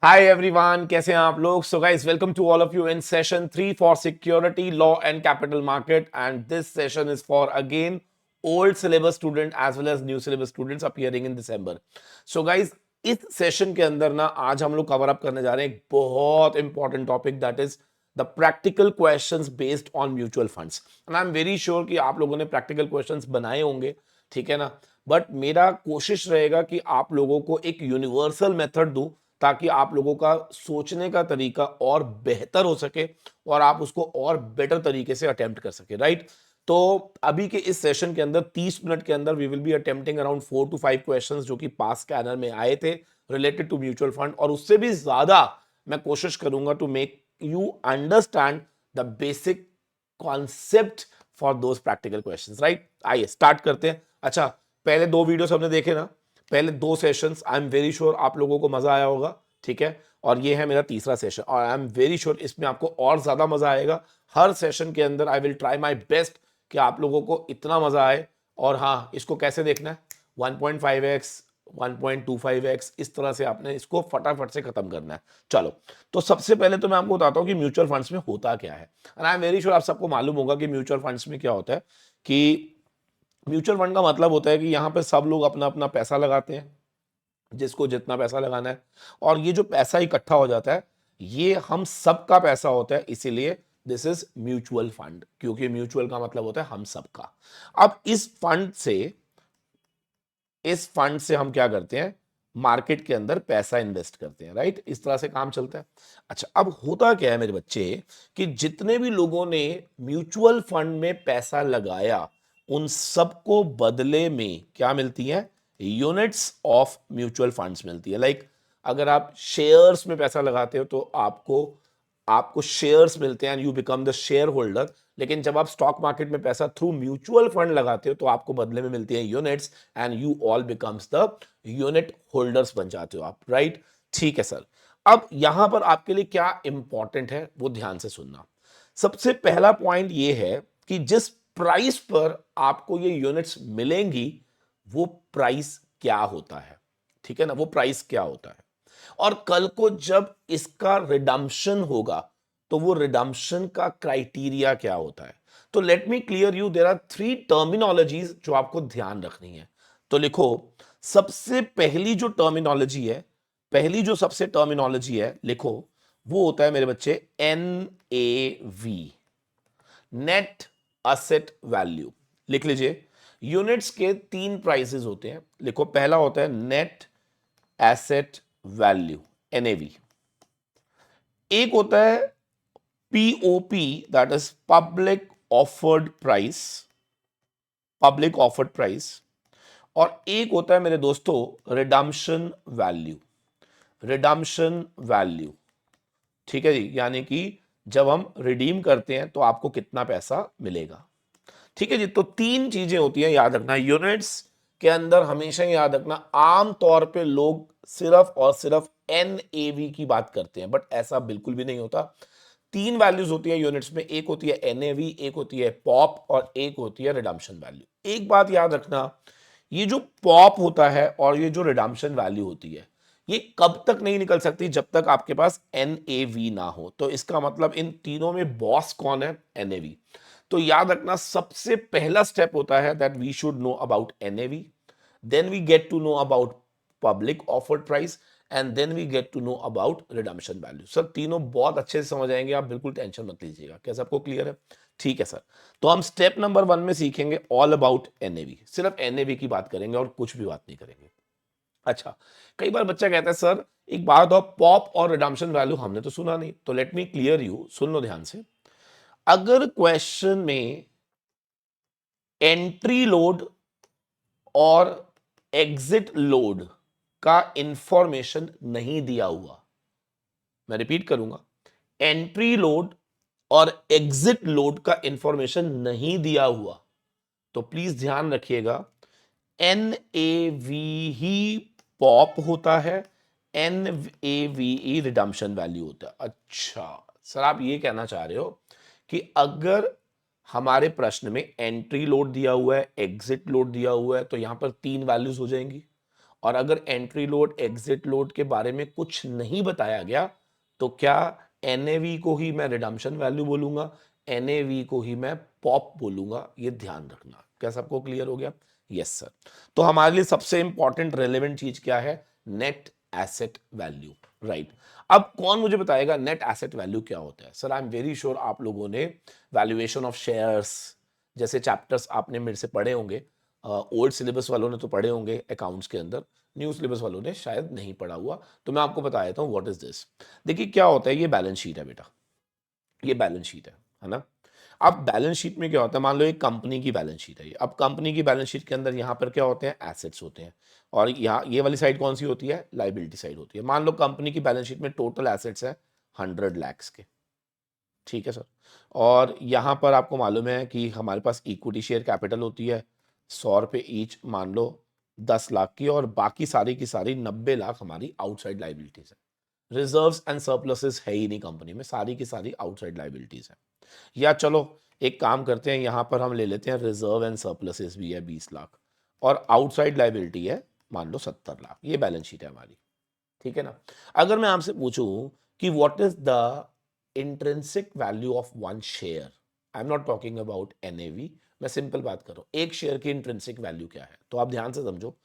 Hi everyone, कैसे हैं आप लोग? So guys, welcome to all of you in session 3 for security law and capital market, and this session is for again old syllabus student as well as new syllabus students appearing in December. So guys, इस session के अंदर ना आज हम लोग cover up करने जा रहे हैं एक बहुत important topic, that is the practical questions based on mutual funds. And I am very sure कि आप लोगों ने प्रैक्टिकल क्वेश्चंस बनाए होंगे, ठीक है ना. बट मेरा कोशिश रहेगा कि आप लोगों को एक यूनिवर्सल मेथड दूं ताकि आप लोगों का सोचने का तरीका और बेहतर हो सके और आप उसको और बेटर तरीके से अटेम्प्ट कर सके, राइट. तो अभी के इस सेशन के अंदर 30 मिनट के अंदर we will be attempting around 4 to 5 questions जो कि पास स्कैनर में आए थे रिलेटेड टू म्यूचुअल फंड, और उससे भी ज्यादा मैं कोशिश करूंगा to make you understand the basic concept for those practical questions, right. आइए स्टार्ट करते हैं. अच्छा, पहले दो वीडियोस हमने देखे ना, पहले दो sessions, I am very sure आप लोगों को मजा आया होगा, ठीक है. और ये है मेरा तीसरा सेशन और आई एम वेरी श्योर इसमें आपको और ज्यादा मजा आएगा. हर सेशन के अंदर I will try my best कि आप लोगों को इतना मजा आए. और हाँ, इसको कैसे देखना है, 1.5x 1.25x इस तरह से आपने इसको फटाफट से खत्म करना है. चलो, तो सबसे पहले तो मैं आपको बताता हूँ कि म्यूचुअल फंड्स में होता क्या है. And I am very sure आप सबको मालूम होगा कि म्यूचुअल फंड्स में क्या होता है. कि म्यूचुअल फंड का मतलब होता है कि यहाँ पे सब लोग अपना अपना पैसा लगाते हैं, जिसको जितना पैसा लगाना है, और ये जो पैसा इकट्ठा हो जाता है ये हम सबका पैसा होता है, इसीलिए दिस इज म्यूचुअल फंड, क्योंकि म्यूचुअल का मतलब होता है हम सबका. अब इस फंड से हम क्या करते हैं, मार्केट के अंदर पैसा इन्वेस्ट करते हैं, राइट. इस तरह से काम चलता है. अच्छा, अब होता क्या है मेरे बच्चे, कि जितने भी लोगों ने म्यूचुअल फंड में पैसा लगाया उन सबको बदले में क्या मिलती है, यूनिट्स ऑफ म्यूचुअल फंड्स मिलती है. लाइक अगर आप शेयर्स में पैसा लगाते हो तो आपको आपको शेयर्स मिलते हैं and you become the share holder. लेकिन जब आप स्टॉक मार्केट में पैसा थ्रू म्यूचुअल फंड लगाते हो तो आपको बदले में मिलती है units, and you all becomes the unit holders बन जाते हो आप, राइट. ठीक है सर. अब यहां पर आपके लिए क्या इंपॉर्टेंट है वो ध्यान से सुनना. सबसे पहला पॉइंट ये है कि जिस प्राइस पर आपको ये यूनिट्स मिलेंगी वो प्राइस क्या होता है, ठीक है ना, वो प्राइस क्या होता है. और कल को जब इसका रिडम्पशन होगा तो वो रिडम्पशन का क्राइटेरिया क्या होता है. तो let me clear you, there are three terminologies जो आपको ध्यान रखनी है. तो लिखो, सबसे पहली जो टर्मिनोलॉजी है, पहली जो सबसे टर्मिनोलॉजी है लिखो, वो होता है मेरे बच्चे NAV, नेट असेट वैल्यू. लिख लीजिए, यूनिट्स के तीन प्राइसेस होते हैं. लिखो, पहला होता है नेट एसेट वैल्यू, NAV. एक होता है POP, that is public offered price. और एक होता है मेरे दोस्तों रिडम्पशन वैल्यू, ठीक है जी. यानी कि जब हम रिडीम करते हैं तो आपको कितना पैसा मिलेगा, ठीक है जी. तो तीन चीजें होती हैं, याद रखना. यूनिट्स के अंदर हमेशा याद रखना, आम तौर पे लोग सिर्फ और सिर्फ NAV की बात करते हैं, बट ऐसा बिल्कुल भी नहीं होता. तीन वैल्यूज होती है यूनिट्स में, एक होती है NAV, एक होती है पॉप, और एक होती है रिडम्पशन वैल्यू. एक बात याद रखना, ये जो पॉप होता है और ये जो रिडम्पशन वैल्यू होती है, ये कब तक नहीं निकल सकती, जब तक आपके पास NAV ना हो. तो इसका मतलब इन तीनों में बॉस कौन है, NAV. तो याद रखना, सबसे पहला स्टेप होता है that we should know about NAV, then we get to know about public offered price, and then we get to know about redemption value. Sir तीनों बहुत अच्छे से समझ आएंगे, आप बिल्कुल टेंशन मत लीजिएगा. क्या सबको क्लियर है? ठीक है सर. तो हम स्टेप नंबर 1 में सीखेंगे ऑल अबाउट NAV, सिर्फ NAV की बात करेंगे और कुछ भी बात नहीं करेंगे. अच्छा, कई बार बच्चा कहता है सर एक बात और, पॉप और रिडम्पशन वैल्यू हमने तो सुना नहीं. तो लेट मी क्लियर यू, सुन लो ध्यान से. अगर क्वेश्चन में एंट्री लोड और एग्जिट लोड का इंफॉर्मेशन नहीं दिया हुआ, मैं रिपीट करूंगा, एंट्री लोड और एग्जिट लोड का इंफॉर्मेशन नहीं दिया हुआ, तो प्लीज ध्यान रखिएगा, NAV ही पॉप होता है, NAVE रिडम्पशन वैल्यू होता है. अच्छा सर, आप ये कहना चाह रहे हो कि अगर हमारे प्रश्न में एंट्री लोड दिया हुआ है, एग्जिट लोड दिया हुआ है, तो यहां पर तीन वैल्यूज हो जाएंगी, और अगर एंट्री लोड एग्जिट लोड के बारे में कुछ नहीं बताया गया तो क्या एनएवी को ही मैं रिडम्पशन वैल्यू बोलूंगा, एनएवी को ही मैं पॉप बोलूंगा, ये ध्यान रखना। क्या सबको क्लियर हो गया? Yes sir. तो हमारे लिए सबसे इंपॉर्टेंट रेलेवेंट चीज क्या है? Net asset value, right. अब कौन मुझे बताएगा नेट एसेट वैल्यू क्या होता है? Sir I am very sure आप लोगों ने वैल्यूएशन ऑफ शेयर्स जैसे चैप्टर्स आपने मेरे से पढ़े होंगे। ओल्ड सिलेबस वालों ने तो पढ़े होंगे अकाउंट्स के अंदर, न्यू सिलेबस वालों ने शायद नहीं पढ़ा हुआ, तो मैं आपको बता देता हूँ व्हाट इज दिस। देखिए क्या होता है, ये बैलेंस शीट है बेटा, ये बैलेंस शीट है ना। अब बैलेंस शीट में क्या होता है, मान लो एक कंपनी की बैलेंस शीट है ये। अब कंपनी की बैलेंस शीट के अंदर यहाँ पर क्या होते हैं? एसेट्स होते हैं, और यहाँ ये वाली साइड कौन सी होती है? लाइबिलिटी साइड होती है। मान लो कंपनी की बैलेंस शीट में टोटल एसेट्स है 100 lakhs के, ठीक है सर। और यहाँ पर आपको मालूम है कि हमारे पास इक्विटी शेयर कैपिटल होती है 100 रुपये ईच, मान लो 10 लाख की, और बाकी सारी की सारी 90 लाख हमारी आउटसाइड लाइबिलिटीज है। रिजर्व्स एंड सरप्लसेस है ही नहीं कंपनी में, सारी की सारी आउटसाइड लाइबिलिटीज है। या चलो एक काम करते हैं, यहाँ पर हम ले लेते हैं रिजर्व एंड सरप्लसेस भी है 20 लाख, और आउटसाइड लाइबिलिटी है मान लो 70 लाख। ये बैलेंस शीट है हमारी, ठीक है ना। अगर मैं आपसे पूछूं कि what is the intrinsic value of one share, I am not talking about NAV, मैं सिंपल बात कर रहा हूं, एक शेयर की इंट्रिंसिक वैल्यू क्या है, तो आप ध्यान से समझो।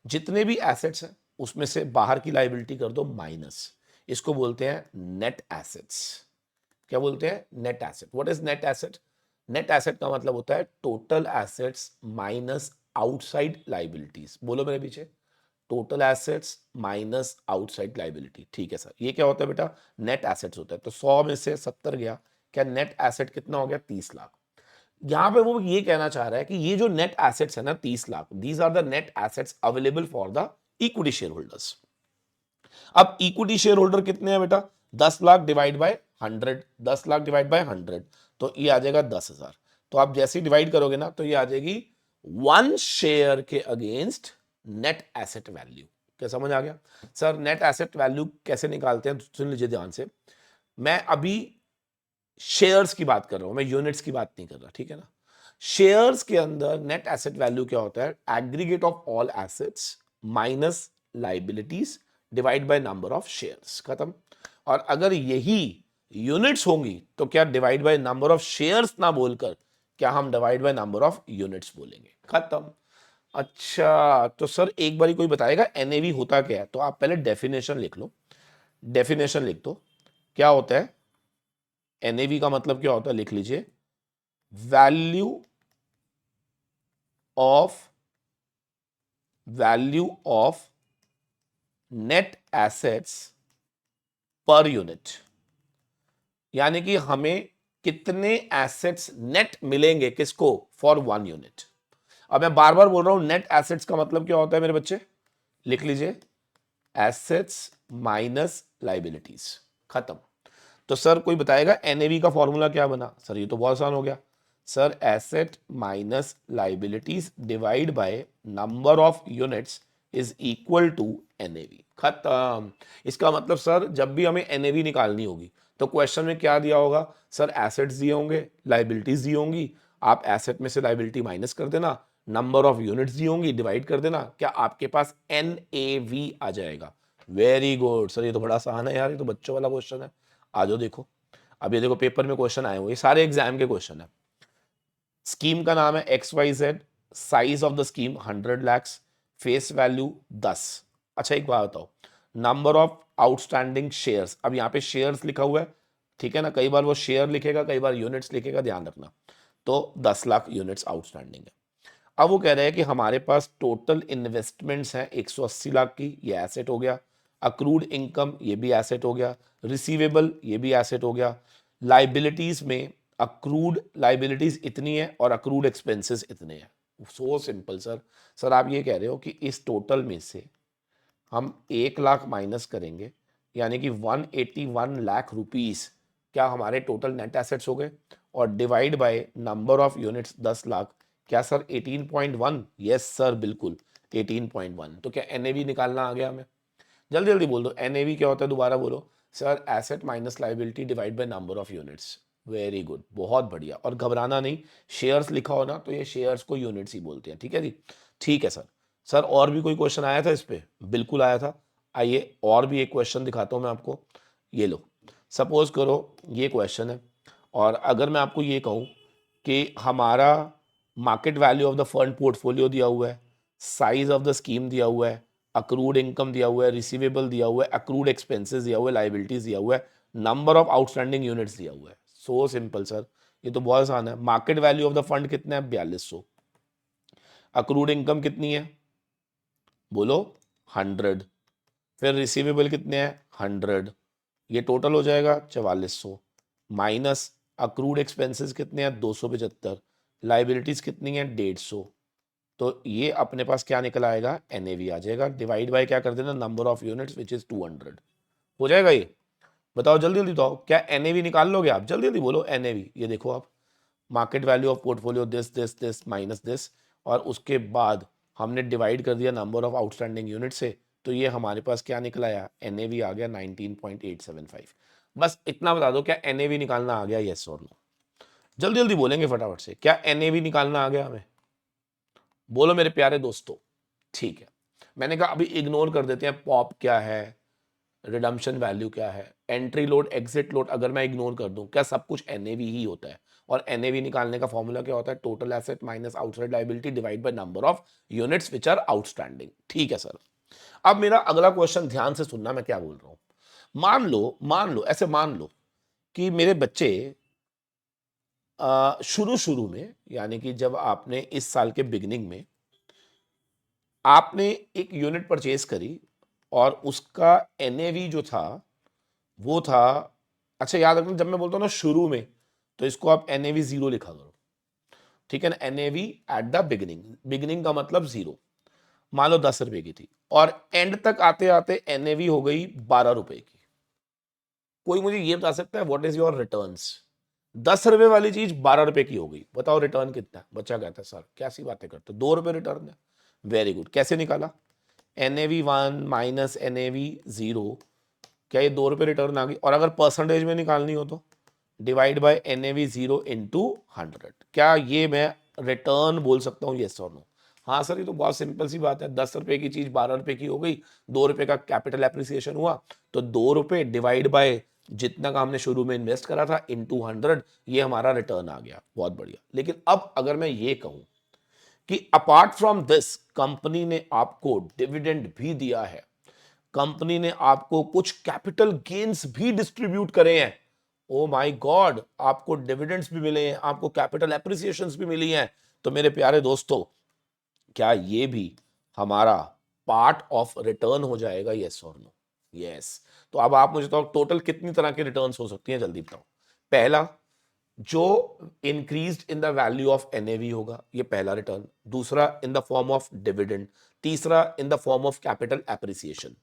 जितने भी एसेट्स हैं उसमें से बाहर की लाइबिलिटी कर दो माइनस, इसको बोलते हैं नेट एसेट्स। क्या बोलते हैं? Net asset. What is net asset? Net asset का मतलब होता है total assets minus outside liabilities. बोलो मेरे पीछे, total assets minus outside liability, ठीक है सर। ये क्या होता है बेटा? नेट एसेट्स होता है। तो 100 में से 70 गया, क्या नेट एसेट कितना हो गया? 30 लाख। यहां पे वो ये कहना चाह रहा है कि ये जो नेट एसेट्स है ना 30 lakh, these are the net assets available for the equity share holders. अब इक्विटी शेयर होल्डर कितने हैं बेटा? 10 lakh divide by 100, 10 lakh divide by 100, तो ये आ जाएगा 10,000। तो आप जैसे ही डिवाइड करोगे ना तो ये आ जाएगी वन शेयर के अगेंस्ट नेट एसेट वैल्यू। क्या समझ आ गया? सर नेट एसेट वैल्यू कैसे निकालते हैं? सुन लीजिए ध्यान से, मैं अभी शेयर्स की बात कर रहा हूं, मैं यूनिट्स की बात नहीं कर रहा, ठीक है ना। शेयर्स के अंदर नेट एसेट वैल्यू क्या होता है? Aggregate of all assets minus liabilities divide by number of shares, खत्म। और अगर यही यूनिट्स होंगी तो क्या divide by number of shares ना बोलकर क्या हम divide by number of units बोलेंगे, खत्म। अच्छा तो सर एक बारी कोई बताएगा एनएवी होता क्या है? तो आप पहले डेफिनेशन लिख लो, डेफिनेशन लिख दो। क्या होता है एनएवी का मतलब? क्या होता है लिख लीजिए, of value of net assets per unit, यानी कि हमें कितने एसेट्स नेट मिलेंगे किसको? For one unit. अब मैं बार बार बोल रहा हूं नेट एसेट्स का मतलब क्या होता है मेरे बच्चे? लिख लीजिए, एसेट्स माइनस लाइबिलिटीज, खत्म। तो सर कोई बताएगा एनएवी का फॉर्मूला क्या बना? सर ये तो बहुत आसान हो गया sir, asset minus liabilities divide by number of units is equal to NAV, खत्म। इसका मतलब सर जब भी हमें एनएवी निकालनी होगी तो क्वेश्चन में क्या दिया होगा? सर एसेट्स दिए होंगे, लाइबिलिटीज दी होंगी, आप एसेट में से लाइबिलिटी माइनस कर देना, नंबर ऑफ यूनिट्स दी होंगी, डिवाइड कर देना, क्या आपके पास एनएवी आ जाएगा। वेरी गुड सर, ये तो बड़ा आसान है यार, ये तो बच्चों वाला क्वेश्चन है। आ जाओ देखो, अब ये देखो पेपर में क्वेश्चन आए हुए, ये सारे एग्जाम के क्वेश्चन है। स्कीम का नाम है XYZ, size of the scheme 100 lakhs, face value 10। अच्छा एक बात बताओ, नंबर ऑफ आउटस्टैंडिंग शेयर्स, अब यहाँ पे शेयर्स लिखा हुआ है, ठीक है ना, कई बार वो शेयर लिखेगा कई बार यूनिट्स लिखेगा, ध्यान रखना। तो 10 लाख यूनिट्स आउटस्टैंडिंग है। अब वो कह रहे हैं कि हमारे पास टोटल इन्वेस्टमेंट्स हैं 180 लाख की, ये एसेट हो गया। अक्रूड इनकम ये भी एसेट हो गया, रिसीवेबल ये भी एसेट हो गया। लाइबिलिटीज में अक्रूड लाइबिलिटीज इतनी है और अक्रूड एक्सपेंसेस इतने हैं। So simple sir. सर आप ये कह रहे हो कि इस टोटल में से हम 1 लाख माइनस करेंगे, यानी कि 181 लाख रुपीस क्या हमारे टोटल नेट एसेट्स हो गए, और divide by number of units 10 lakh, क्या सर 18.1? यस सर बिल्कुल 18.1। तो क्या एनएवी निकालना आ गया हमें? जल्दी जल्दी बोल दो एनएवी क्या होता है, दोबारा बोलो। Sir asset minus liability divide by number of units. Very good, बहुत बढ़िया। और घबराना नहीं, शेयर्स लिखा हो ना तो ये शेयर्स को यूनिट्स ही बोलते हैं, ठीक है जी। ठीक है सर, सर और भी कोई क्वेश्चन आया था इस पे? बिल्कुल आया था। आइए और भी एक क्वेश्चन दिखाता हूं मैं आपको। ये लो, सपोज करो ये क्वेश्चन है, और अगर मैं आपको ये कहूं कि हमारा market value of the fund portfolio दिया हुआ है, साइज ऑफ द स्कीम दिया हुआ है, अक्रूड इनकम दिया हुआ है, रिसीवेबल दिया हुआ है, अक्रूड एक्सपेंसेस दिया हुआ है, लाइबिलिटीज दिया हुआ है, नंबर ऑफ आउटस्टैंडिंग यूनिट्स दिया हुआ है। सो सिंपल सर, ये तो बहुत आसान है। Market value of the fund कितना है? 4200। अक्रूड इनकम कितनी है? बोलो 100। फिर रिसीवेबल कितने हैं? 100। ये टोटल हो जाएगा 4400, माइनस अक्रूड एक्सपेंसेस कितने हैं? 275। लाइबिलिटीज कितनी है? 150। तो ये अपने पास क्या निकल आएगा? एनएवी आ जाएगा। डिवाइड बाय क्या कर देना? Number of units which is 200। हो जाएगा ये? बताओ जल्दी जल्दी बताओ, क्या एनएवी निकाल लोगे आप? जल्दी जल्दी बोलो एनएवी। ये देखो आप, market value of portfolio this this this minus this, और उसके बाद हमने डिवाइड कर दिया नंबर ऑफ आउटस्टैंडिंग यूनिट से, तो ये हमारे पास क्या निकल आया? एनएवी आ गया 19.875। बस इतना बता दो, क्या एनएवी निकालना आ गया? यस और नो? जल्दी जल्दी बोलेंगे फटाफट से, क्या एनएवी निकालना आ गया हमें? बोलो मेरे प्यारे दोस्तों। ठीक है, मैंने कहा अभी इग्नोर कर देते हैं पॉप क्या है, रिडम्पशन वैल्यू क्या है, एंट्री लोड, एग्जिट लोड अगर मैं इग्नोर कर दूं, क्या सब कुछ एनएवी ही होता है? और एनएवी निकालने का फॉर्मूला क्या होता है? Total asset minus outside liability divide by number of units which are outstanding. ठीक है सर। अब मेरा अगला क्वेश्चन ध्यान से सुनना, मैं क्या बोल रहा हूं। मान लो ऐसे मान लो कि मेरे बच्चे शुरू शुरू में, यानी कि जब आपने इस साल के बिगिनिंग में आपने एक यूनिट परचेज करी, और उसका एनएवी जो था वो था, अच्छा याद रखना जब मैं बोलता हूं ना शुरू में, तो इसको आप एनएवी 0 लिखा करो। ठीक है ना? NAV at the beginning, beginning का मतलब 0। मान लो 10 रुपए की थी, और एंड तक आते आते एनएवी हो गई 12 रुपए की। कोई मुझे ये बता सकता है व्हाट इज योर रिटर्न्स? 10 रुपए वाली चीज 12 रुपए की हो गई, बताओ रिटर्न कितना है? बच्चा कहता है सर कैसी बातें करते हो, 2 रुपए रिटर्न है। वेरी गुड, कैसे निकाला? एनएवी 1 माइनस एनएवी 0, क्या ये 2 रुपए रिटर्न आ गई? और अगर परसेंटेज में निकालनी हो तो डिवाइड बाय एनएवी 0 इंटू 100। क्या ये मैं रिटर्न बोल सकता हूँ? यस और नो? हाँ सर, ये तो बहुत सिंपल सी बात है। 10 रुपए की चीज 12 रुपए की हो गई, 2 रुपए का कैपिटल एप्रिसिएशन हुआ, तो 2 रुपए डिवाइड बाय जितना का हमने शुरू में इन्वेस्ट करा था इंटू 100, ये हमारा रिटर्न आ गया। बहुत बढ़िया। लेकिन अब अगर मैं ये कहूं कि अपार्ट फ्रॉम दिस कंपनी ने आपको डिविडेंड भी दिया है, कंपनी ने आपको कुछ कैपिटल गेन्स भी डिस्ट्रीब्यूट करे हैं, ओ माय गॉड, आपको डिविडेंड्स भी मिले हैं, आपको कैपिटल एप्रिसिएशंस भी मिली हैं, तो मेरे प्यारे दोस्तों क्या ये भी हमारा पार्ट ऑफ रिटर्न हो जाएगा? यस और नो? यस। तो अब आप मुझे तो टोटल कितनी तरह के रिटर्न्स हो सकती हैं, जल्दी बताओ। पहला, जो increased in the value of NAV होगा, ये पहला रिटर्न। दूसरा in the form of dividend. तीसरा in the form of capital appreciation.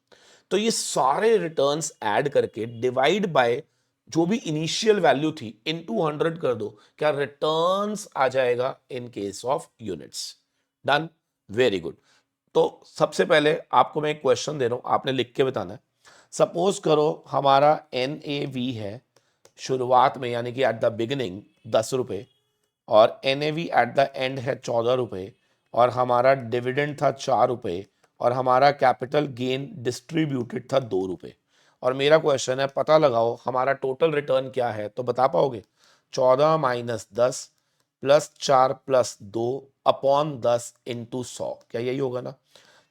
तो ये सारे रिटर्न्स ऐड करके डिवाइड बाय जो भी इनिशियल वैल्यू थी इनटू 100 कर दो, क्या रिटर्न्स आ जाएगा in case of units? Done? Very good. तो सबसे पहले आपको मैं एक क्वेश्चन दे रहा हूं, आपने लिख के बताना है। सपोज करो हमारा एनएवी है शुरुआत में, यानी कि एट द बिगिनिंग 10 रुपए, और एनएवी एट द एंड है 14 रुपए, और हमारा डिविडेंड था 4 रुपए, और हमारा कैपिटल गेन डिस्ट्रीब्यूटेड था 2 रुपए। और मेरा क्वेश्चन है पता लगाओ हमारा टोटल रिटर्न क्या है, तो बता पाओगे? 14 minus 10 plus 4 plus 2 upon 10 into 100, क्या यही होगा ना?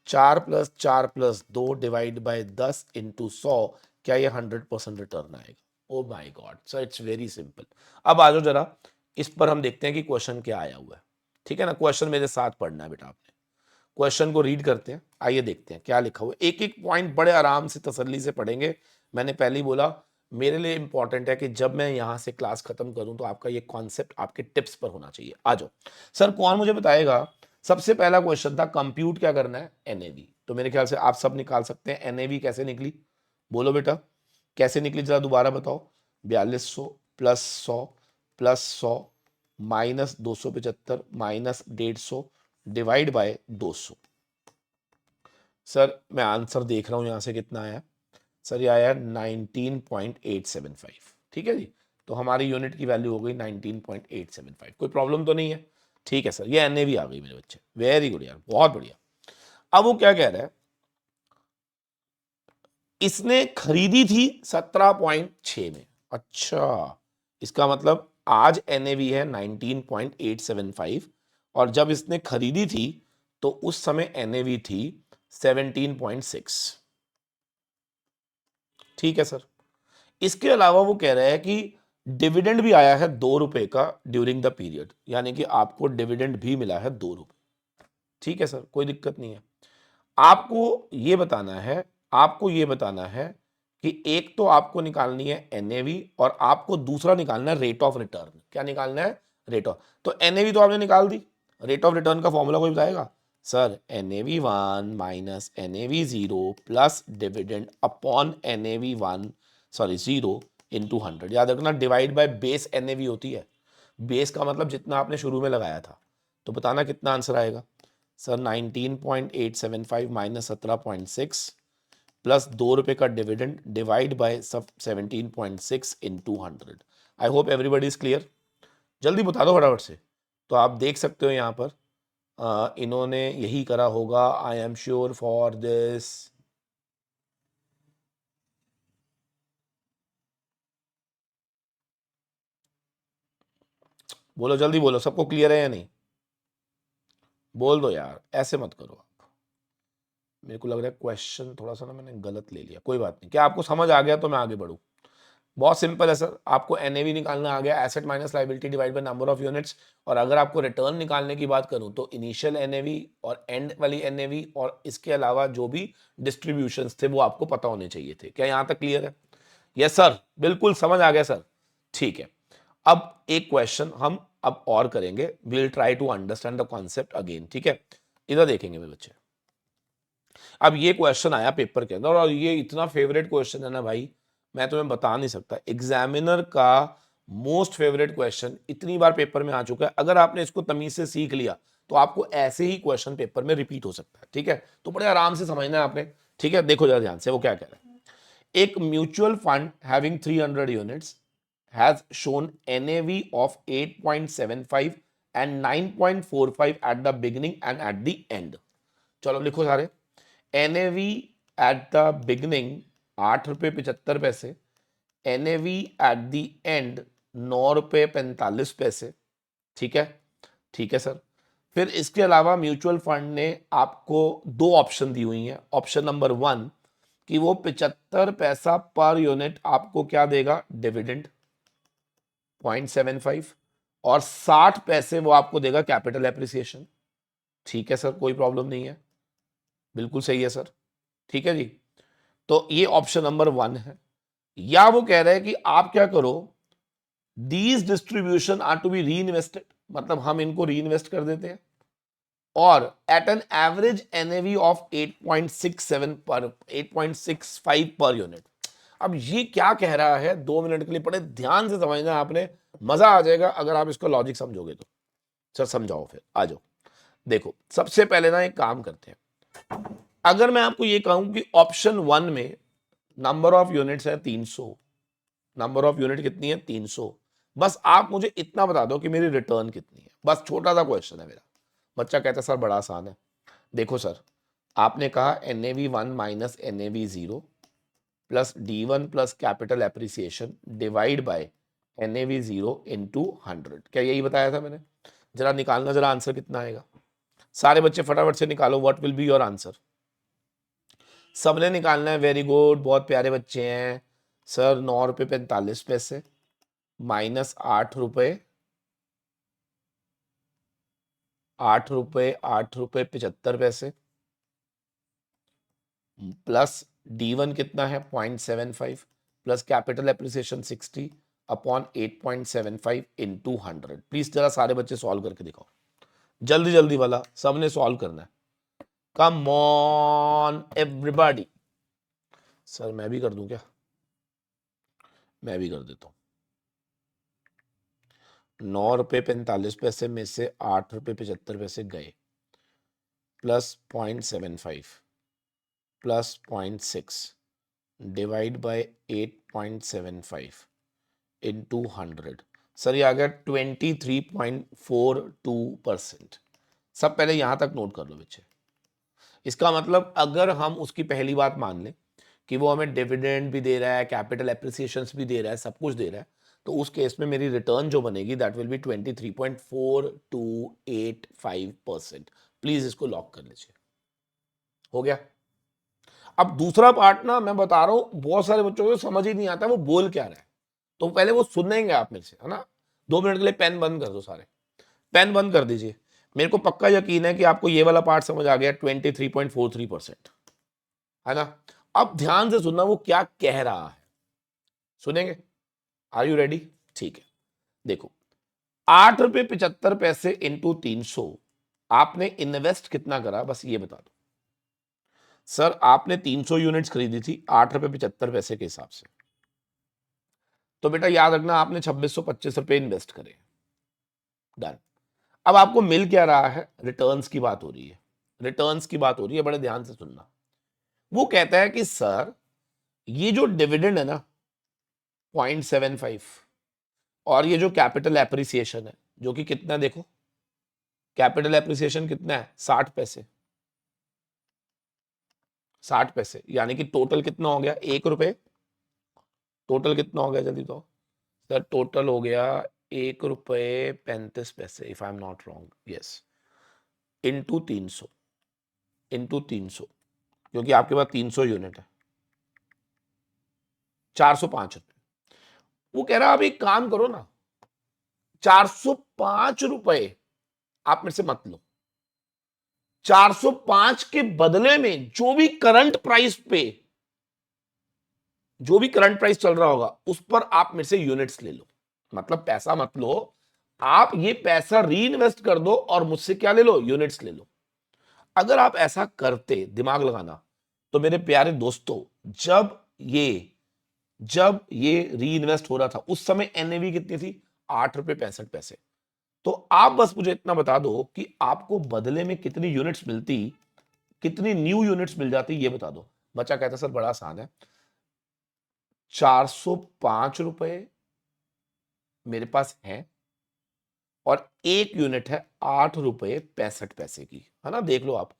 4 plus 4 plus 2 divide by 10 into 100, क्या ये 100% रिटर्न आएगा? Oh my God, so it's very simple. अब आ जाओ जरा, इस पर हम देखते हैं कि क्वेश्चन क्या आया हुआ है। ठीक है ना? क्वेश्चन मेरे साथ पढ़ना है बेटा आपने। क्वेश्चन को रीड करते हैं, आइए देखते हैं क्या लिखा हुआ है। एक एक पॉइंट बड़े आराम से तसल्ली से पढ़ेंगे। मैंने पहले ही बोला मेरे लिए इंपॉर्टेंट है कि जब मैं यहां से क्लास खत्म करूं तो आपका ये कॉन्सेप्ट आपके टिप्स पर होना चाहिए। आ जाओ सर, कौन मुझे बताएगा? सबसे पहला क्वेश्चन था कंप्यूट क्या करना है? एनएवी। तो मेरे ख्याल से आप सब निकाल सकते हैं। एनएवी कैसे निकली? बोलो बेटा, कैसे निकली जरा दोबारा बताओ। 4200 plus 100 plus 100 minus 275 minus 150 divide by 200। Sir मैं आंसर देख रहा हूं यहां से कितना आया। सर ये आया 19.875। ठीक है जी, तो हमारी यूनिट की वैल्यू हो गई 19.875। कोई प्रॉब्लम तो नहीं है? ठीक है सर, ये एनएवी आ गई मेरे बच्चे। वेरी गुड यार, बहुत बढ़िया। अब वो क्या कह रहा है, इसने खरीदी थी 17.6 में। अच्छा, इसका मतलब आज एनएवी है 19.875 और जब इसने खरीदी थी तो उस समय एनएवी थी 17.6। ठीक है सर। इसके अलावा वो कह रहा है कि डिविडेंड भी आया है 2 रुपए का ड्यूरिंग द पीरियड, यानी कि आपको डिविडेंड भी मिला है 2 रुपए। ठीक है सर, कोई दिक्कत नहीं है। आपको ये बताना है, आपको ये बताना है कि एक तो आपको निकालनी है एनएवी और आपको दूसरा निकालना है रेट ऑफ रिटर्न। क्या निकालना है? Rate of. तो एनएवी तो आपने निकाल दी, रेट ऑफ रिटर्न का फॉर्मूला कोई बताएगा? Sir NAV 1 minus NAV 0 plus dividend upon NAV 1 sorry 0 into 100। याद रखना डिवाइड बाय बेस एनएवी होती है। बेस का मतलब जितना आपने शुरू में लगाया था। तो बताना कितना आंसर आएगा? सर 19.875 माइनस 17.6 प्लस 2 रुपए का डिविडेंड डिवाइड बाय सब 17.6 into 100। I hope everybody is clear. जल्दी बता दो फटाफट से। तो आप देख सकते हो यहाँ पर इन्होंने यही करा होगा, I am sure for this. बोलो जल्दी बोलो, सबको क्लियर है या नहीं? बोल दो यार, ऐसे मत करो आप। मेरे को लग रहा है क्वेश्चन थोड़ा सा ना मैंने गलत ले लिया, कोई बात नहीं। क्या आपको समझ आ गया तो मैं आगे बढ़ूं? बहुत सिंपल है सर, आपको एनएवी निकालना आ गया, asset minus liability divide by number of units. और अगर आपको रिटर्न निकालने की बात करूं तो इनिशियल एनएवी और एंड वाली एनएवी और इसके अलावा जो भी डिस्ट्रीब्यूशंस थे वो आपको पता होने चाहिए थे। क्या यहां तक क्लियर है? यस सर, बिल्कुल समझ आ गया सर। ठीक है, अब एक क्वेश्चन हम अब और करेंगे, will try to understand the concept again. ठीक है, इधर देखेंगे मेरे बच्चे। अब ये क्वेश्चन आया पेपर के अंदर और ये इतना फेवरेट क्वेश्चन है ना भाई, मैं तुम्हें बता नहीं सकता। एग्जामिनर का मोस्ट फेवरेट क्वेश्चन इतनी बार पेपर में आ चुका है, अगर आपने इसको तमीज से सीख लिया तो आपको ऐसे ही क्वेश्चन पेपर में रिपीट हो सकता है। ठीक है, तो बड़े आराम से समझना है आपने। ठीक है, देखो जरा ध्यान से वो क्या कह रहा है। एक mutual fund having 300 units has shown NAV of 8.75 and 9.45 at the beginning and eight the and. चलो लिखो सारे। एनएवी एट द बिगनिंग 8 रुपये 75 पैसे, एनएवी एट द एंड 9 रुपये 45 पैसे। ठीक है, ठीक है सर। फिर इसके अलावा म्यूचुअल फंड ने आपको दो ऑप्शन दी हुई हैं। ऑप्शन नंबर 1 कि वो 75 पैसा पर यूनिट आपको क्या देगा? डिविडेंड 0.75 और 60 पैसे वो आपको देगा कैपिटल एप्रिसिएशन। ठीक है सर, कोई प्रॉब्लम नहीं है, बिल्कुल सही है सर। ठीक है जी, तो ये ऑप्शन नंबर 1 है। या वो कह रहे हैं कि आप क्या करो, these distribution are to be reinvested, मतलब हम इनको री इन्वेस्ट कर देते हैं और at an average NAV of 8.67 पर 8.65 पर यूनिट। अब ये क्या कह रहा है, 2 मिनट के लिए बड़े ध्यान से समझना आपने, मजा आ जाएगा अगर आप इसको लॉजिक समझोगे तो। सर समझाओ, फिर आ जाओ। देखो सबसे पहले ना एक काम करते हैं। अगर मैं आपको ये कहूं कि ऑप्शन 1 में नंबर ऑफ यूनिट्स है 300, नंबर ऑफ यूनिट कितनी है? 300। बस आप मुझे इतना बता दो कि मेरी रिटर्न कितनी है। बस छोटा सा क्वेश्चन है मेरा। बच्चा कहता है सर बड़ा आसान है। देखो सर, आपने कहा NAV 1 minus NAV 0 plus D1 plus capital appreciation divide by NAV 0 into 100। क्या यही बताया था मैंने? जरा निकालना, जरा आंसर कितना आएगा। सारे बच्चे फटाफट से निकालो, what will be your answer. सबने निकालना है, वेरी गुड, बहुत प्यारे बच्चे हैं। सर 9 रुपये 45 पैसे माइनस 8 रुपये 8 रुपये 75 पैसे प्लस D1 कितना है? 0.75 plus capital appreciation 60 upon 8.75 into 100। Please जरा सारे बच्चे सॉल्व करके दिखाओ, जल्दी जल्दी वाला, सबने सॉल्व करना है। Come on everybody. सर मैं भी कर दूं क्या? मैं भी कर देता हूं। 9 रुपये 45 पैसे में से 8 रुपये 75 पैसे गए, plus 0.75 plus 0.6 divide by 8.75 into 100। Sir ये आ गया 23.42%। सब पहले यहां तक नोट कर लो बच्चे। इसका मतलब अगर हम उसकी पहली बात मान लें कि वो हमें डिविडेंड भी दे रहा है, कैपिटल एप्रिसिएशन भी दे रहा है, सब कुछ दे रहा है, तो उस केस में मेरी रिटर्न जो बनेगी दैट विल बी 23.4285%। प्लीज इसको लॉक कर लीजिए। हो गया। अब दूसरा पार्ट ना मैं बता रहा हूं, बहुत सारे बच्चों को समझ ही नहीं आता वो बोल क्या रहा है, तो पहले वो सुनेंगे आप मेरे से, है ना। 2 मिनट के लिए पेन बंद कर दो, सारे पेन बंद कर दीजिए। मेरे को पक्का यकीन है कि आपको ये वाला पार्ट समझ आ गया, 23.43%, है ना। अब ध्यान से सुनना वो क्या कह रहा है, सुनेंगे। Are you ready? ठीक है। देखो, 8 रुपए 75 पैसे इंटू 300, आपने इन्वेस्ट कितना करा, बस ये बता दो। सर आपने 300 यूनिट्स खरीदी थी 8 रुपए 75 पैसे के हिसाब से, तो बेटा याद रखना आपने 2625 रुपए इन्वेस्ट करे। डन। अब आपको मिल क्या रहा है? रिटर्न्स की बात हो रही है, रिटर्न्स की बात हो रही है, बड़े ध्यान से सुनना। वो कहता है कि सर ये जो डिविडेंड है ना 0.75, और ये जो कैपिटल एप्रिसिएशन है जो कि कितना, देखो कैपिटल एप्रिसिएशन कितना है, 60 पैसे। 60 पैसे यानी कि टोटल कितना हो गया, 1 रुपए। टोटल कितना हो गया जल्दी तो सर? टोटल हो गया 1 रुपए 35 पैसे, if I am not wrong, yes. Into 300, into 300, क्योंकि आपके पास 300 यूनिट है, 405 रुपए। वो कह रहा आप एक काम करो ना, 405 रुपए आप मेरे से मत लो, 405 के बदले में जो भी करंट प्राइस पे, जो भी करंट प्राइस चल रहा होगा उस पर आप मेरे से यूनिट्स ले लो। मतलब पैसा मत लो, आप ये पैसा री इन्वेस्ट कर दो और मुझसे क्या ले लो, यूनिट्स ले लो। अगर आप ऐसा करते, दिमाग लगाना, तो मेरे प्यारे दोस्तों, जब ये री इन्वेस्ट हो रहा था उस समय एनएवी कितनी थी, 8 रुपए 65 पैसे। तो आप बस मुझे इतना बता दो कि आपको बदले में कितनी यूनिट्स मिलती, कितनी न्यू यूनिट्स मिल जाती, ये बता दो। बच्चा कहता सर बड़ा आसान है, 405 रुपए मेरे पास है और एक यूनिट है 8 रुपए 65 पैसे की, है ना। देख लो आप,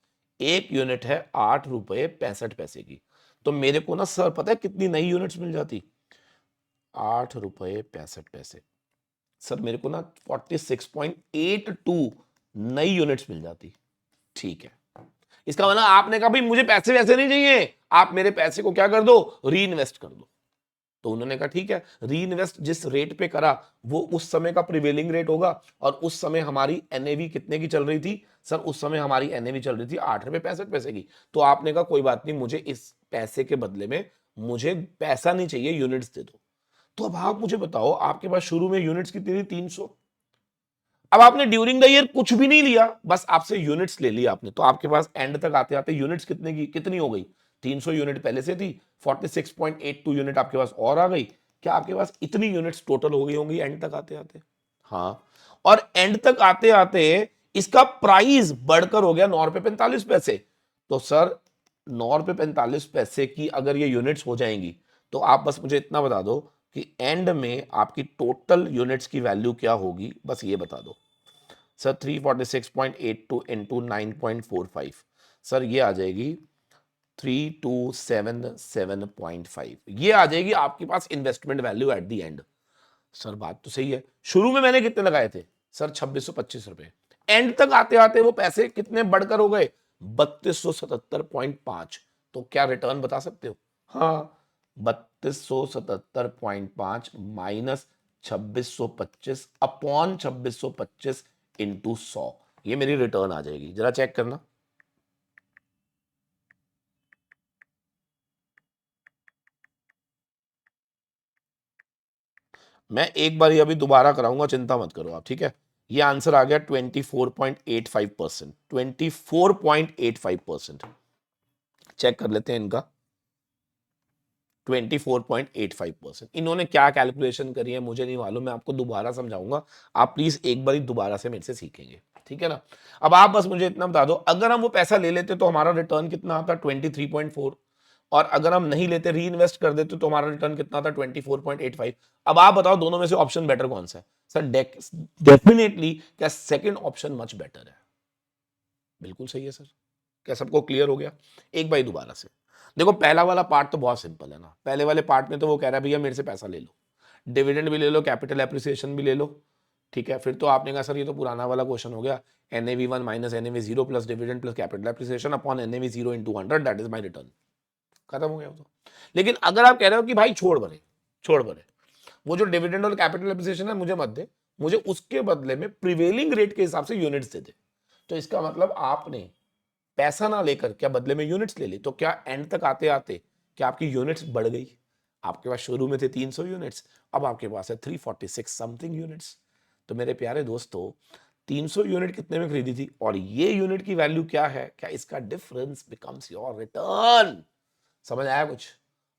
एक यूनिट है 8 रुपए 65 पैसे की, तो मेरे को ना सर पता है कितनी नई यूनिट्स मिल जाती, 8 रुपए 65 पैसे। सर मेरे को ना 46.82 नई यूनिट्स मिल जाती। ठीक है, इसका मतलब आपने कहा भाई मुझे पैसे वैसे नहीं चाहिए, आप मेरे पैसे को क्या कर दो, री इन्वेस्ट कर दो। तो उन्होंने कहा ठीक है, री इन्वेस्ट जिस रेट पे करा वो उस समय का प्रिवेलिंग रेट होगा, और उस समय हमारी एनएवी कितने की चल रही थी सर? उस समय हमारी एनएवी चल रही थी 8 रुपए 65 पैसे की। तो आपने कहा कोई बात नहीं, मुझे इस पैसे के बदले में मुझे पैसा नहीं चाहिए, यूनिट्स दे दो। तो अब आप मुझे बताओ, आपके पास शुरू में यूनिट्स कितनी थी, 300। अब आपने ड्यूरिंग द ईयर कुछ भी नहीं लिया, बस आपसे यूनिट्स ले लिया आपने, तो आपके पास एंड तक आते आते यूनिट्स कितनी हो गई, 300 यूनिट पहले से थी, 46.82 यूनिट आपके पास और आ गई। क्या आपके पास इतनी यूनिट्स टोटल हो गई होंगी एंड तक आते आते? हाँ। और एंड तक आते आते इसका प्राइस बढ़कर हो गया 9 रुपए 45 पैसे। तो सर 9 रुपए 45 पैसे की अगर ये यूनिट्स हो जाएंगी, तो आप बस मुझे इतना बता दो कि एंड में आपकी टोटल यूनिट्स की वैल्यू क्या होगी, बस ये बता दो। सर 346.82 इंटू 9.45, सर ये आ जाएगी 3277.5, ये आ जाएगी आपके पास investment value at the end. Sir बात तो सही है, शुरू में मैंने कितने लगाए थे सर, 2625 रुपए। एंड तक आते आते वो पैसे कितने बढ़कर हो गए, 3277.5। तो क्या रिटर्न बता सकते हो? हाँ, 3277.5 माइनस 2625 अपॉन 2625 इंटू 100, ये मेरी रिटर्न आ जाएगी। जरा चेक करना। मैं एक बार ये अभी दोबारा कराऊंगा, चिंता मत करो आप, ठीक है। ये आंसर आ गया 24.85%, 24.85%। चेक कर लेते हैं इनका, 24.85%। इन्होंने क्या कैलकुलेशन करी है मुझे नहीं मालूम, मैं आपको दोबारा समझाऊंगा, आप प्लीज एक बार दोबारा से मेरे से सीखेंगे, ठीक है ना। अब आप बस मुझे इतना बता दो, अगर हम वो पैसा ले लेते तो हमारा रिटर्न कितना आता, 23.4, और अगर हम नहीं लेते, री इन्वेस्ट कर देते, तो हमारा रिटर्न कितना था, 24.85। अब आप बताओ दोनों में से ऑप्शन बेटर कौन सा है? सर डेफिनेटली क्या सेकंड ऑप्शन मच बेटर है। बिल्कुल सही है सर, क्या सबको क्लियर हो गया? एक बार दोबारा से देखो, पहला वाला पार्ट तो बहुत सिंपल है ना। पहले वाले पार्ट में तो वो कह रहा है भैया मेरे से पैसा ले लो, डिविडेंड भी ले लो, कैपिटल एप्रिसिएशन भी ले लो, ठीक है। फिर तो आपने कहा सर ये तो पुराना वाला क्वेश्चन हो गया, NAV1 minus NAV0 plus dividend plus capital appreciation upon NAV0 into 100 that is my return. खत्म हो गया वो तो। लेकिन अगर आप कह रहे हो कि भाई छोड़ बने, छोड़ बने, वो जो डिविडेंड और कैपिटल एप्रिसिएशन है मुझे मत दे, मुझे उसके बदले में प्रिवेलिंग रेट के हिसाब से यूनिट्स दे दे, तो इसका मतलब आपने पैसा ना लेकर क्या बदले में यूनिट्स ले ली। तो क्या एंड तक आते आते क्या आपकी यूनिट्स बढ़ गई? आपके पास शुरू में थे 300 यूनिट्स, अब आपके पास है 346 समथिंग यूनिट्स। तो मेरे प्यारे दोस्तों, 300 यूनिट कितने में खरीदी थी और ये यूनिट की वैल्यू क्या है, क्या इसका डिफरेंस बिकम्स योर रिटर्न? समझ आया कुछ?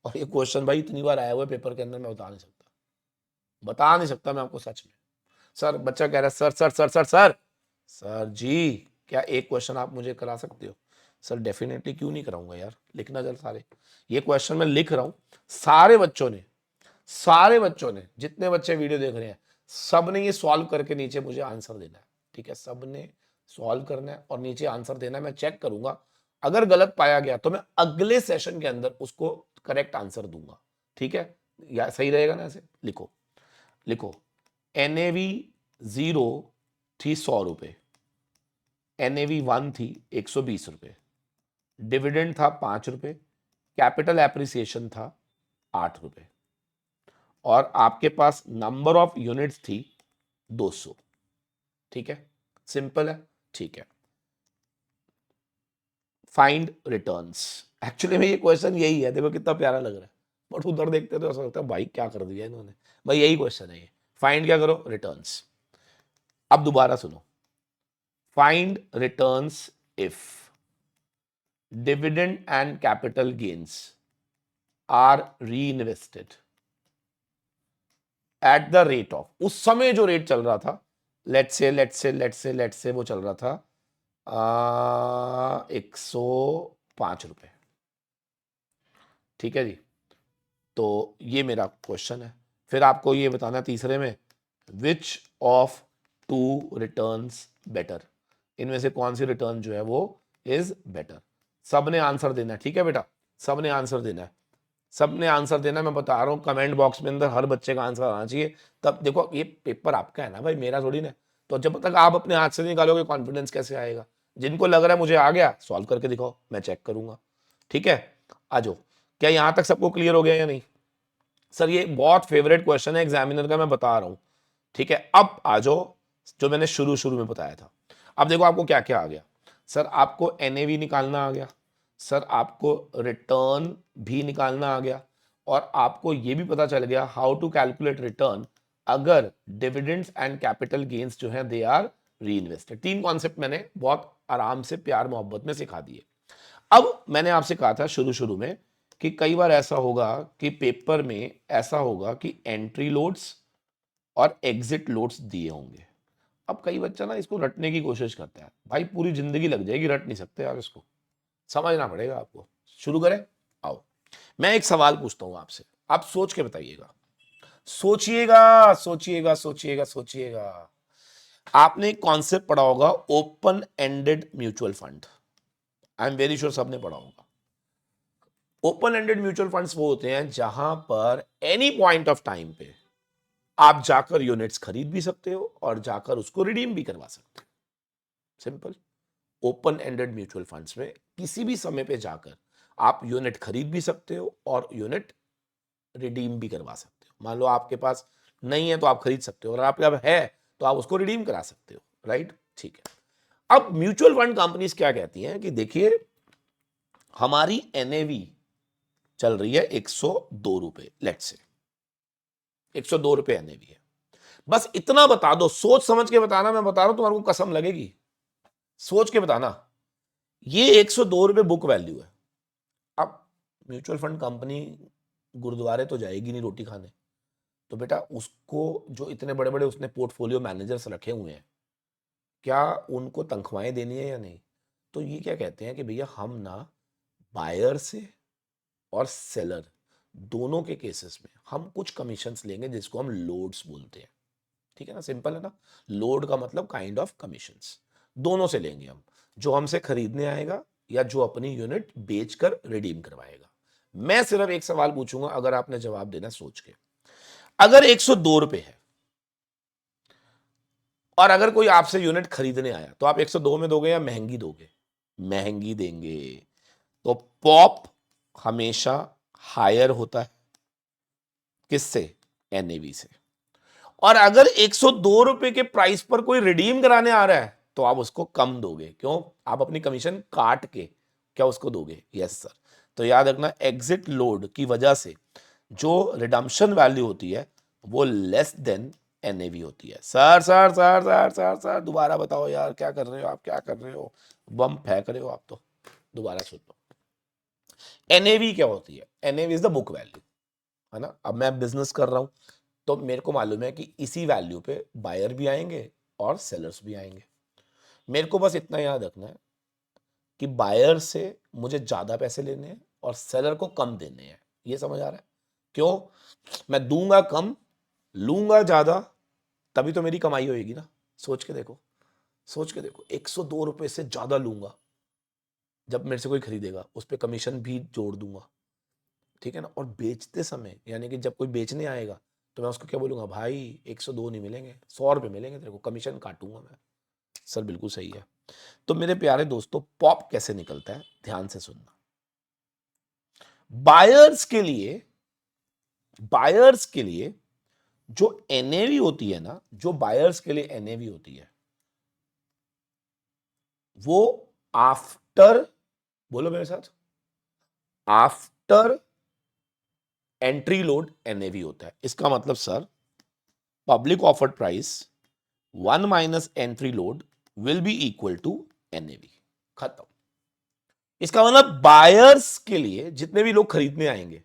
और ये क्वेश्चन भाई इतनी बार आया हुआ है पेपर के अंदर, मैं बता नहीं सकता मैं आपको सच में। सर बच्चा कह रहा है sir sir sir sir sir sir ji क्या एक क्वेश्चन आप मुझे करा सकते हो? सर डेफिनेटली, क्यों नहीं कराऊंगा यार, लिखना जल सारे। ये क्वेश्चन मैं लिख रहा हूं, सारे बच्चों ने जितने बच्चे वीडियो देख रहे हैं सब ने ये सॉल्व करके नीचे मुझे आंसर देना है, ठीक है। सब ने सॉल्व करना है और नीचे आंसर देना है। मैं चेक करूंगा, अगर गलत पाया गया तो मैं अगले सेशन के अंदर उसको करेक्ट आंसर दूंगा, ठीक है। या सही रहेगा ना? ऐसे लिखो, लिखो NAV0 थी 100 रुपए, NAV1 थी 120 रुपए, डिविडेंड था 5 रुपए, कैपिटल एप्रिसिएशन था 8 रुपए, और आपके पास नंबर ऑफ यूनिट्स थी 200, ठीक है। सिंपल है, ठीक है। Find returns. एक्चुअली में ये क्वेश्चन यही है, देखो कितना प्यारा लग रहा है, बट उधर देखते तो ऐसा लगता है भाई क्या कर दिया इन्होंने। भाई यही क्वेश्चन है ये, फाइंड क्या करो? रिटर्न्स। अब दोबारा सुनो, find returns if dividend and capital gains are reinvested at the rate of, उस समय जो रेट चल रहा था, लेट्स से वो चल रहा था 105 रुपए, ठीक है जी। तो ये मेरा क्वेश्चन है। फिर आपको ये बताना तीसरे में, which of two returns better, इनमें से कौन सी रिटर्न जो है वो इज बेटर। सबने आंसर देना है, ठीक है बेटा, सबने आंसर देना है, सबने आंसर देना है। मैं बता रहा हूं कमेंट बॉक्स में अंदर हर बच्चे का आंसर आना चाहिए। तब देखो ये पेपर आपका है ना भाई, मेरा थोड़ी ना। तो जब तक आप अपने हाथ से निकालोगे कॉन्फिडेंस कैसे आएगा? जिनको लग रहा है मुझे आ गया, सॉल्व करके दिखाओ, मैं चेक करूंगा, ठीक है। आ जाओ, क्या यहां तक सबको क्लियर हो गया या नहीं? सर ये बहुत फेवरेट क्वेश्चन है एग्जामिनर का, मैं बता रहा हूं, ठीक है। अब आ जाओ जो मैंने शुरू शुरू में बताया था। अब देखो आपको क्या क्या आ गया। सर आपको NAV निकालना आ गया, सर आपको रिटर्न भी निकालना आ गया, और आपको यह भी पता चल गया हाउ टू कैलकुलेट रिटर्न अगर डिविडेंड्स एंड कैपिटल गेन्स जो है दे आर री इन्वेस्टेड। 3 कॉन्सेप्ट मैंने बहुत आराम से प्यार मोहब्बत में सिखा दिए। अब मैंने आपसे कहा था शुरू शुरू में कि कई बार ऐसा होगा कि पेपर में ऐसा होगा कि एंट्री लोड्स और एग्जिट लोड्स दिए होंगे। अब कई बच्चा ना इसको रटने की कोशिश करता है, भाई पूरी जिंदगी लग जाएगी, रट नहीं सकते आप इसको, समझना पड़ेगा आपको। शुरू करें? आओ, मैं एक सवाल पूछता हूं आपसे, आप सोच के बताइएगा, सोचिएगा सोचिएगा सोचिएगा सोचिएगा। आपने एक कॉन्सेप्ट पढ़ा होगा, open ended mutual fund. I am very sure सबने पढ़ा होगा। ओपन एंडेड म्यूचुअल फंड्स वो होते हैं जहां पर एनी पॉइंट ऑफ टाइम पे आप जाकर यूनिट्स खरीद भी सकते हो और जाकर उसको रिडीम भी करवा सकते हो। Simple. Open ended mutual funds में किसी भी समय पे जाकर आप यूनिट खरीद भी सकते हो और यूनिट रिडीम भी करवा सकते हो। मान लो आपके पास नहीं है तो आप खरीद सकते हो, और आपके पास है तो आप उसको रिडीम करा सकते हो, राइट? ठीक है। अब म्यूचुअल फंड कंपनीज क्या कहती हैं कि देखिए हमारी NAV चल रही है 102 रुपए, लेट्स से 102 रुपए NAV है। बस इतना बता दो, सोच समझ के बताना, मैं बता रहा हूं तुम्हारे को कसम लगेगी, सोच के बताना। ये 102 रुपए बुक वैल्यू है। अब म्यूचुअल फंड कंपनी गुरुद्वारे तो जाएगी नहीं रोटी खाने, तो बेटा उसको जो इतने बड़े बड़े उसने पोर्टफोलियो मैनेजर्स रखे हुए हैं, क्या उनको तनख्वाहें देनी है या नहीं? तो ये क्या कहते हैं कि भैया हम ना बायर से और सेलर दोनों के केसेस में हम कुछ कमीशंस लेंगे जिसको हम लोड्स बोलते हैं, ठीक है ना? सिंपल है ना? लोड का मतलब काइंड ऑफ कमीशंस, दोनों से लेंगे हम। जो हमसे खरीदने आएगा या जो अपनी यूनिट बेचकर रिडीम करवाएगा। मैं सिर्फ एक सवाल पूछूंगा, अगर आपने जवाब देना सोच के। अगर 102 रुपए है और अगर कोई आपसे यूनिट खरीदने आया तो आप 102 में दोगे या महंगी दोगे? महंगी देंगे। तो पॉप हमेशा हायर होता है किससे? एनएवी से। और अगर 102 रुपए के प्राइस पर कोई रिडीम कराने आ रहा है तो आप उसको कम दोगे। क्यों? आप अपनी कमीशन काट के क्या उसको दोगे? Yes sir. तो याद रखना, एग्जिट लोड की वजह से जो रिडम्पशन वैल्यू होती है वो लेस देन एनएवी होती है। Sir sir sir sir sir sir दोबारा बताओ यार, क्या कर रहे हो आप? क्या कर रहे हो? बम फेंक रहे हो आप तो। दोबारा सुन लो। एनएवी क्या होती है? NAV is the book value, है ना। अब मैं बिजनेस कर रहा हूं तो मेरे को मालूम है कि इसी वैल्यू पे बायर भी आएंगे और सेलर्स भी आएंगे। मेरे को बस इतना याद रखना है कि बायर से मुझे ज्यादा पैसे लेने हैं और सेलर को कम देने हैं। ये समझ आ रहा है? क्यों? मैं दूंगा कम, लूंगा ज्यादा, तभी तो मेरी कमाई होएगी ना। सोच के देखो, सोच के देखो। 102 रुपए से ज्यादा लूंगा, जब मेरे से कोई खरीदेगा उस पर कमीशन भी जोड़ दूंगा, ठीक है ना। और बेचते समय यानी कि जब कोई बेचने आएगा तो मैं उसको क्या बोलूंगा? भाई 102 नहीं मिलेंगे, 100 रुपए मिलेंगे, तेरे को कमीशन काटूंगा मैं। सर बिल्कुल सही है। तो मेरे प्यारे दोस्तों, पॉप कैसे निकलता है ध्यान से सुनना। बायर्स के लिए, बायर्स के लिए जो एनएवी होती है ना, जो बायर्स के लिए एनएवी होती है वो आफ्टर, बोलो मेरे साथ, आफ्टर एंट्री लोड एनएवी होता है। इसका मतलब sir, public offered price 1 minus entry load will be equal to NAV. खत्म। इसका मतलब बायर्स के लिए जितने भी लोग खरीदने आएंगे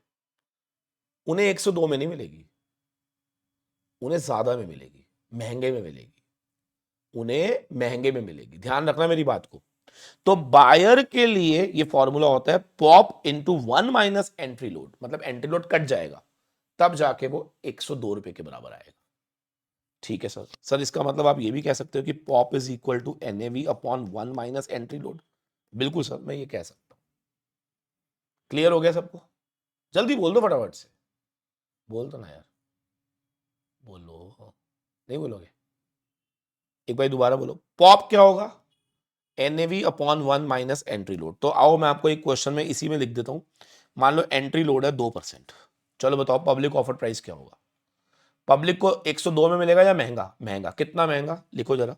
उन्हें 102 में नहीं मिलेगी, उन्हें ज्यादा में मिलेगी, महंगे में मिलेगी, उन्हें महंगे में मिलेगी। ध्यान रखना मेरी बात को। तो बायर के लिए ये फॉर्मूला होता है pop into 1 minus entry load, मतलब एंट्री लोड कट जाएगा तब जाके वो 102 रुपए के बराबर आएगा। ठीक है सर। सर इसका मतलब आप ये भी कह सकते हो कि POP is equal to NAV upon 1 minus entry load. बिल्कुल सर, मैं ये कह सकता हूं। क्लियर हो गया सबको? जल्दी बोल दो फटाफट से। बोल दो ना यार, बोलो। नहीं बोलोगे? एक बार दोबारा बोलो। पॉप क्या होगा? NAV upon 1 minus entry load. तो आओ मैं आपको एक क्वेश्चन में इसी में लिख देता हूं। मान लो एंट्री लोड है 2%। चलो बताओ पब्लिक ऑफर प्राइस क्या होगा? पब्लिक को 102 में मिलेगा या महंगा? महंगा। कितना महंगा? लिखो जरा।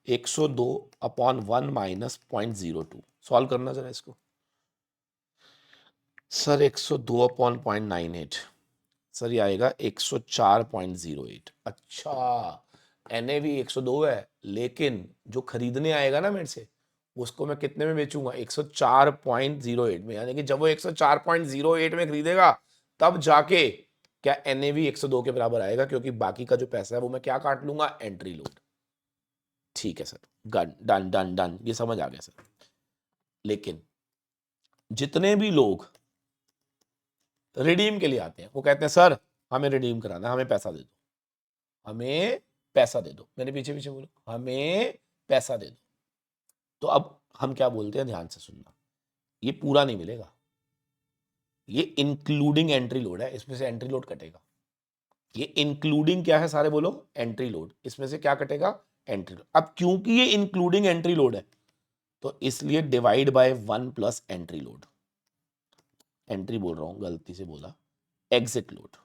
102 अपॉन 1 माइनस 0.02। सॉल्व करना जरा इसको। सर 102 अपॉन 0.98, सर ये आएगा 104.08। अच्छा, एनएवी 102 है, लेकिन जो खरीदने आएगा ना मेरे से उसको मैं कितने में बेचूंगा? 104.08 में। यानी कि जब वो 104.08 में खरीदेगा तब जाके क्या एनएवी 102 के बराबर आएगा, क्योंकि बाकी का जो पैसा है वो मैं क्या काट लूंगा? Entry load. ठीक है sir, done done done done, ये समझ आ गया सर। लेकिन जितने भी लोग रिडीम के लिए आते हैं वो कहते हैं सर हमें रिडीम कराना है, हमें पैसा दे दो, हमें पैसा दे दो। मेरे पीछे पीछे बोलो, हमें पैसा दे दो। तो अब हम क्या बोलते हैं, ध्यान से सुनना। ये पूरा नहीं मिलेगा, ये इंक्लूडिंग एंट्री लोड है, इसमें से एंट्री लोड कटेगा। ये इंक्लूडिंग क्या है सारे बोलो? Entry load. इसमें से क्या कटेगा? Entry load. अब क्योंकि ये इंक्लूडिंग एंट्री लोड है तो इसलिए divide by 1 plus entry load. Entry बोल रहा हूं, गलती से बोला, एग्जिट लोड।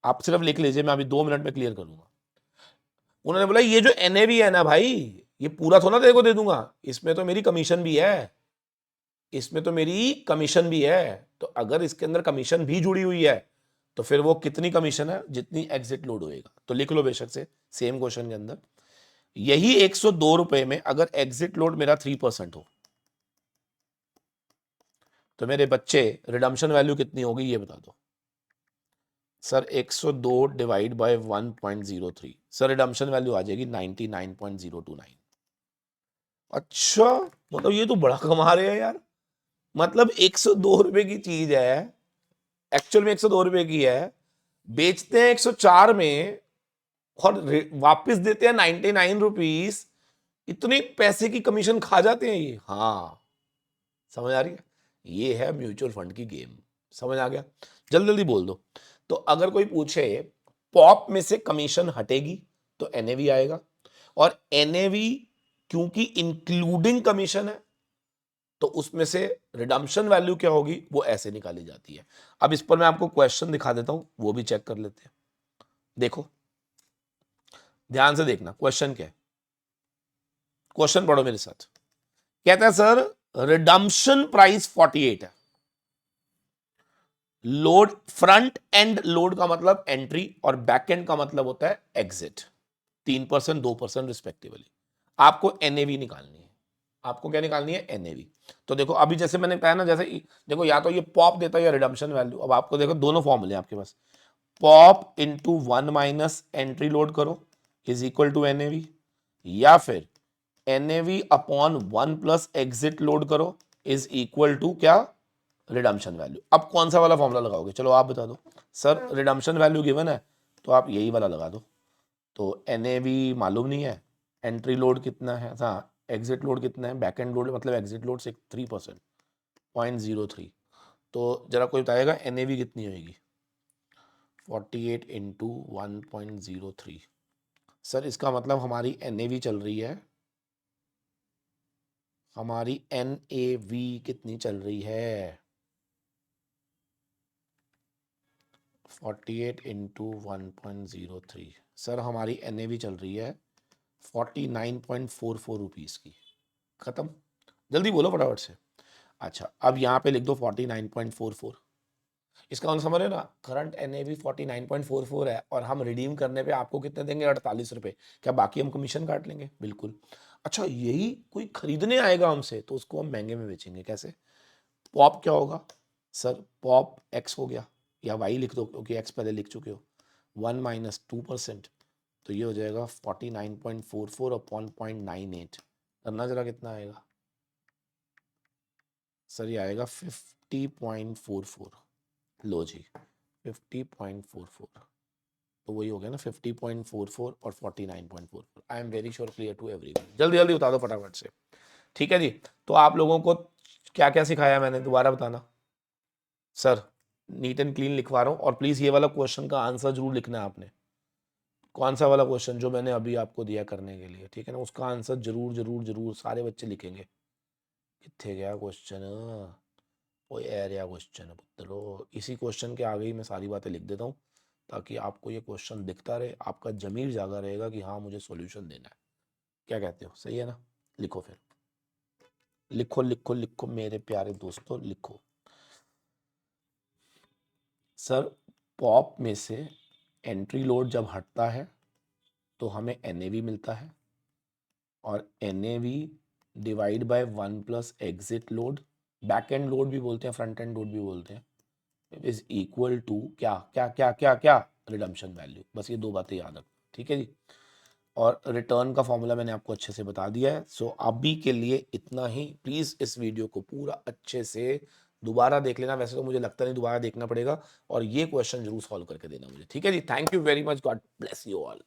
आप सिर्फ लिख लीजिए, मैं अभी 2 मिनट में क्लियर करूंगा। उन्होंने बोला ये जो एनएवी है ना भाई, ये पूरा थोड़ा तेरे को दे दूंगा, इसमें तो मेरी कमीशन भी है, इसमें तो मेरी कमीशन भी है। तो अगर इसके अंदर कमीशन भी जुड़ी हुई है तो फिर वो कितनी कमीशन है? जितनी एग्जिट लोड होएगा। तो लिख लो बेशक से सेम क्वेश्चन के अंदर, यही 102 रुपए में अगर एग्जिट लोड मेरा 3% हो तो मेरे बच्चे रिडम्पशन वैल्यू कितनी होगी ये बता दो। Sir 102 divide by 1.03, sir redemption value आ जाएगी 99.029। अच्छा, मतलब ये तो बड़ा कमा रहे हैं यार। मतलब 102 रुपए की चीज है, एक्चुअल में 102 रुपए की है, बेचते हैं 104 में और वापस देते हैं 99 रुपीज। इतने पैसे की कमीशन खा जाते हैं ये। हाँ, समझ आ रही है? ये है म्यूचुअल फंड की गेम। समझ आ गया? जल्दी जल्दी बोल दो। तो अगर कोई पूछे पॉप में से कमीशन हटेगी तो एनएवी आएगा, और एनएवी क्योंकि इंक्लूडिंग कमीशन है तो उसमें से रिडम्पशन वैल्यू क्या होगी वो ऐसे निकाली जाती है। अब इस पर मैं आपको क्वेश्चन दिखा देता हूं, वो भी चेक कर लेते हैं। देखो ध्यान से देखना क्वेश्चन क्या है। क्वेश्चन पढ़ो मेरे साथ। कहता है सर रिडम्पशन प्राइस 48 है। लोड फ्रंट एंड लोड का मतलब एंट्री और बैक एंड का मतलब होता है एग्जिट, 3% 2% रिस्पेक्टिवली। आपको एनएवी निकालनी है। आपको क्या निकालनी है? एनएवी। तो देखो अभी जैसे मैंने कहा ना, जैसे देखो या तो ये पॉप देता है या रिडम्पशन वैल्यू। अब आपको देखो दोनों फॉर्मूले आपके पास, pop into 1 minus entry load करो इज इक्वल टू एनएवी, या फिर NAV upon 1 plus exit load करो इज इक्वल टू क्या? Redemption value. अब कौन सा वाला फॉर्मूला लगाओगे? चलो आप बता दो। सर रिडम्पशन वैल्यू गिवन है तो आप यही वाला लगा दो। तो एनएवी मालूम नहीं है, एंट्री लोड कितना है, हाँ एग्जिट लोड कितना है, बैक एंड लोड मतलब एग्जिट लोड से 3%, 0.03। तो जरा कोई बताएगा एनएवी कितनी होगी? 48 इंटू 1.03। सर इसका मतलब हमारी एनएवी चल रही है, हमारी एनएवी कितनी चल रही है? 48 इंटू 1.03। सर हमारी एनएवी चल रही है 49.44 रुपीज़ की। खत्म। जल्दी बोलो फटाफट से। अच्छा अब यहाँ पे लिख दो 49.44। इसका मतलब समझ रहे हो ना, करंट एनएवी 49.44 है और हम रिडीम करने पे आपको कितने देंगे? 48 रुपये। क्या बाकी हम कमीशन काट लेंगे? बिल्कुल। अच्छा यही कोई खरीदने आएगा हमसे तो उसको हम महंगे में बेचेंगे। कैसे? पॉप क्या होगा? सर पॉप एक्स हो गया, या वाई लिख दो क्योंकि एक्स पहले लिख चुके हो। 1 माइनस 2%, तो ये हो जाएगा 49.44 अपॉन 0.98। करना जरा कितना आएगा? सर ये आएगा 50.44। लो जी 50.44, तो वही हो गया ना 50.44 और 49.44। I am very sure clear to everyone. जल्दी जल्दी बता दो फटाफट से। ठीक है जी। तो आप लोगों को क्या क्या सिखाया मैंने, दोबारा बताना। सर नीट एंड क्लीन लिखवा रहा हूँ, और प्लीज ये वाला क्वेश्चन का आंसर जरूर लिखना है आपने। कौन सा वाला क्वेश्चन जो मैंने अभी आपको दिया करने के लिए, ठीक है ना, उसका आंसर जरूर जरूर जरूर सारे बच्चे लिखेंगे। कितने गया क्वेश्चन? वो एरिया क्वेश्चन है पुत्रो। इसी क्वेश्चन के आगे ही मैं सारी बातें लिख देता हूँ ताकि आपको ये क्वेश्चन दिखता रहे, आपका जमीर जागा रहेगा कि हाँ मुझे सॉल्यूशन देना है। क्या कहते हो? सही है ना? लिखो फिर, लिखो लिखो लिखो मेरे प्यारे दोस्तों लिखो। सर पॉप में से एंट्री लोड जब हटता है तो हमें एनएवी मिलता है, और NAV divide by 1 plus exit load, back and load भी बोलते हैं फ्रंट एंड लोड भी बोलते हैं, इज इक्वल टू क्या क्या क्या क्या क्या? Redemption value. बस ये दो बातें याद रखो। ठीक है जी। और रिटर्न का फॉर्मूला मैंने आपको अच्छे से बता दिया है। सो अभी के लिए इतना ही। प्लीज़ इस वीडियो को पूरा अच्छे से दोबारा देख लेना। वैसे तो मुझे लगता नहीं दोबारा देखना पड़ेगा, और ये क्वेश्चन जरूर सॉल्व करके देना मुझे। ठीक है जी। Thank you very much. God bless you all.